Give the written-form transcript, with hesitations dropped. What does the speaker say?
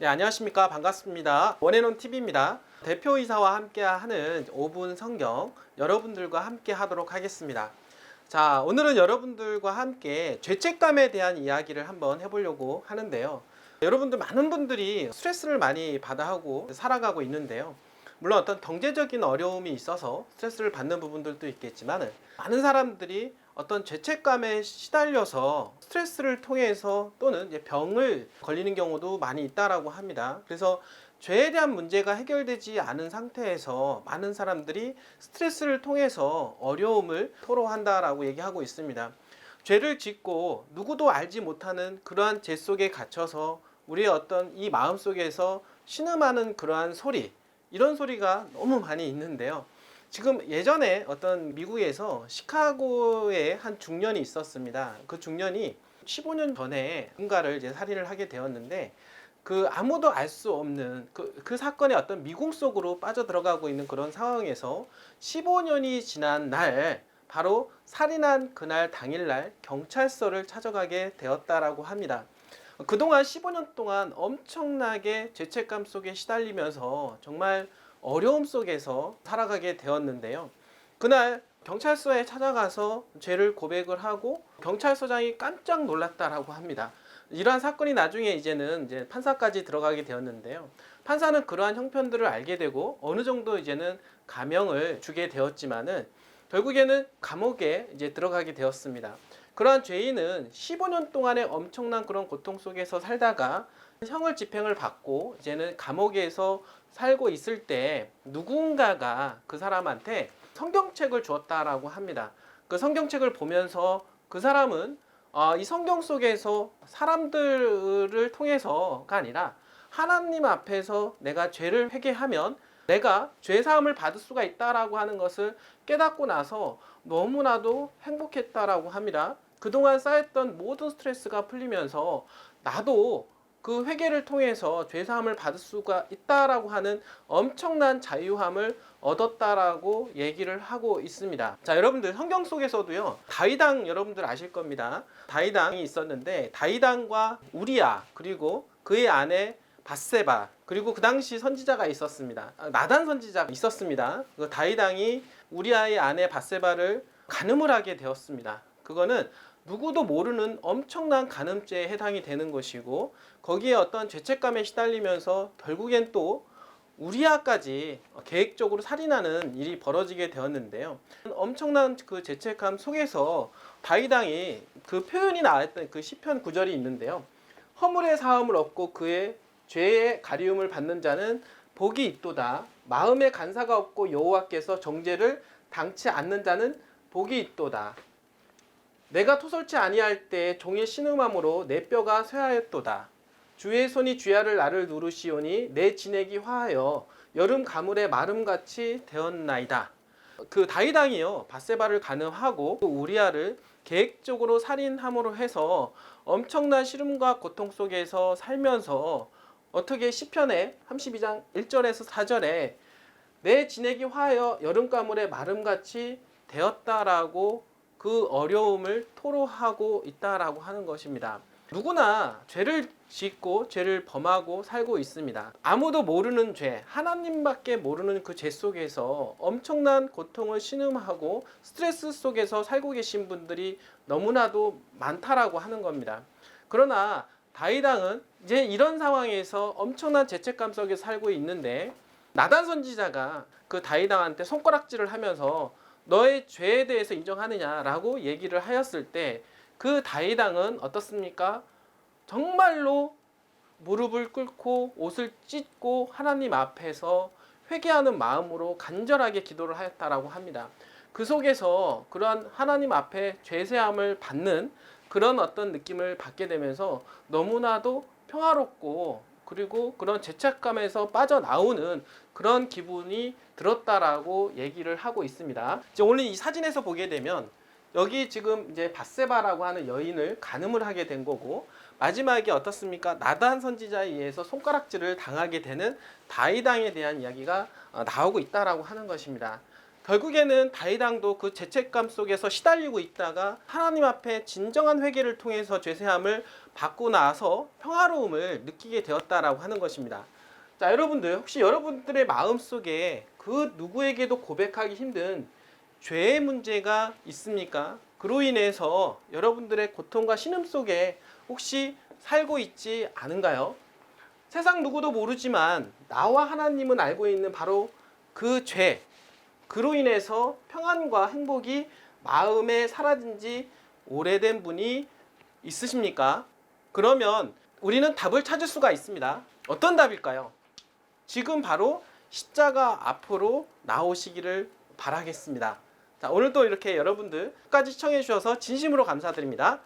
네, 안녕하십니까. 반갑습니다. 원앤온 TV입니다. 대표이사와 함께하는 5분 성경 여러분들과 함께 하도록 하겠습니다. 자, 오늘은 여러분들과 함께 죄책감에 대한 이야기를 한번 해보려고 하는데요. 여러분들 많은 분들이 스트레스를 많이 받아 하고 살아가고 있는데요. 물론 어떤 경제적인 어려움이 있어서 스트레스를 받는 부분들도 있겠지만 많은 사람들이 어떤 죄책감에 시달려서 스트레스를 통해서 또는 이제 병을 걸리는 경우도 많이 있다라고 합니다. 그래서 죄에 대한 문제가 해결되지 않은 상태에서 많은 사람들이 스트레스를 통해서 어려움을 토로한다라고 얘기하고 있습니다. 죄를 짓고 누구도 알지 못하는 그러한 죄 속에 갇혀서 우리의 어떤 이 마음 속에서 신음하는 그러한 소리, 이런 소리가 너무 많이 있는데요. 지금 예전에 어떤 미국에서 시카고에 한 중년이 있었습니다. 그 중년이 15년 전에 누군가를 이제 살인을 하게 되었는데 그 아무도 알 수 없는 그 사건의 어떤 미궁 속으로 빠져 들어가고 있는 그런 상황에서 15년이 지난 날 바로 살인한 그날 당일날 경찰서를 찾아가게 되었다라고 합니다. 그동안 15년 동안 엄청나게 죄책감 속에 시달리면서 정말 어려움 속에서 살아가게 되었는데요. 그날 경찰서에 찾아가서 죄를 고백을 하고 경찰서장이 깜짝 놀랐다라고 합니다. 이러한 사건이 나중에 이제 판사까지 들어가게 되었는데요. 판사는 그러한 형편들을 알게 되고 어느 정도 이제는 감형을 주게 되었지만은 결국에는 감옥에 이제 들어가게 되었습니다. 그러한 죄인은 15년 동안의 엄청난 그런 고통 속에서 살다가 형을 집행을 받고 이제는 감옥에서 살고 있을 때 누군가가 그 사람한테 성경책을 주었다라고 합니다. 그 성경책을 보면서 그 사람은 이 성경 속에서 사람들을 통해서가 아니라 하나님 앞에서 내가 죄를 회개하면 내가 죄 사함을 받을 수가 있다라고 하는 것을 깨닫고 나서 너무나도 행복했다라고 합니다. 그동안 쌓였던 모든 스트레스가 풀리면서 나도 그 회개를 통해서 죄 사함을 받을 수가 있다라고 하는 엄청난 자유함을 얻었다라고 얘기를 하고 있습니다. 자, 여러분들 성경 속에서도요. 다윗 왕 여러분들 아실 겁니다. 다윗 왕이 있었는데 다윗 왕과 우리야 그리고 그의 아내 밧세바 그리고 그 당시 선지자가 있었습니다. 나단 선지자가 있었습니다. 그 다윗 왕이 우리아의 아내 밧세바를 간음을 하게 되었습니다. 그거는 누구도 모르는 엄청난 간음죄에 해당이 되는 것이고 거기에 어떤 죄책감에 시달리면서 결국엔 또 우리아까지 계획적으로 살인하는 일이 벌어지게 되었는데요. 엄청난 그 죄책감 속에서 다윗 왕이 그 표현이 나왔던 그 시편 9절이 있는데요. 허물의 사함을 얻고 그의 죄의 가리움을 받는 자는 복이 있도다. 마음에 간사가 없고 여호와께서 정죄를 당치 않는 자는 복이 있도다. 내가 토설치 아니할 때 종일 신음함으로 내 뼈가 쇠하였도다. 주의 손이 주야를 나를 누르시오니 내 진액이 화하여 여름 가물의 마름같이 되었나이다. 그 다윗 왕이요 밧세바를 간음하고 우리아를 계획적으로 살인함으로 해서 엄청난 시름과 고통 속에서 살면서 어떻게 시편의 32장 1절에서 4절에 내 진액이 화하여 여름 가물의 마름같이 되었다라고 그 어려움을 토로하고 있다라고 하는 것입니다. 누구나 죄를 짓고 죄를 범하고 살고 있습니다. 아무도 모르는 죄, 하나님밖에 모르는 그 죄 속에서 엄청난 고통을 신음하고 스트레스 속에서 살고 계신 분들이 너무나도 많다라고 하는 겁니다. 그러나 다윗 왕은 이제 이런 상황에서 엄청난 죄책감 속에 살고 있는데 나단 선지자가 그 다윗 왕한테 손가락질을 하면서 너의 죄에 대해서 인정하느냐라고 얘기를 하였을 때 그 다윗 왕은 어떻습니까? 정말로 무릎을 꿇고 옷을 찢고 하나님 앞에서 회개하는 마음으로 간절하게 기도를 하였다라고 합니다. 그 속에서 그러한 하나님 앞에 죄사함을 받는 그런 어떤 느낌을 받게 되면서 너무나도 평화롭고 그리고 그런 죄책감에서 빠져나오는 그런 기분이 들었다라고 얘기를 하고 있습니다. 오늘 이 사진에서 보게 되면 여기 지금 이제 밧세바라고 하는 여인을 간음을 하게 된 거고 마지막에 어떻습니까? 나단 선지자에 의해서 손가락질을 당하게 되는 다윗 왕에 대한 이야기가 나오고 있다라고 하는 것입니다. 결국에는 다윗왕도 그 죄책감 속에서 시달리고 있다가 하나님 앞에 진정한 회개를 통해서 죄사함을 받고 나서 평화로움을 느끼게 되었다라고 하는 것입니다. 자, 여러분들 혹시 여러분들의 마음속에 그 누구에게도 고백하기 힘든 죄의 문제가 있습니까? 그로 인해서 여러분들의 고통과 신음 속에 혹시 살고 있지 않은가요? 세상 누구도 모르지만 나와 하나님은 알고 있는 바로 그 죄, 그로 인해서 평안과 행복이 마음에 사라진 지 오래된 분이 있으십니까? 그러면 우리는 답을 찾을 수가 있습니다. 어떤 답일까요? 지금 바로 십자가 앞으로 나오시기를 바라겠습니다. 자, 오늘도 이렇게 여러분들 끝까지 시청해 주셔서 진심으로 감사드립니다.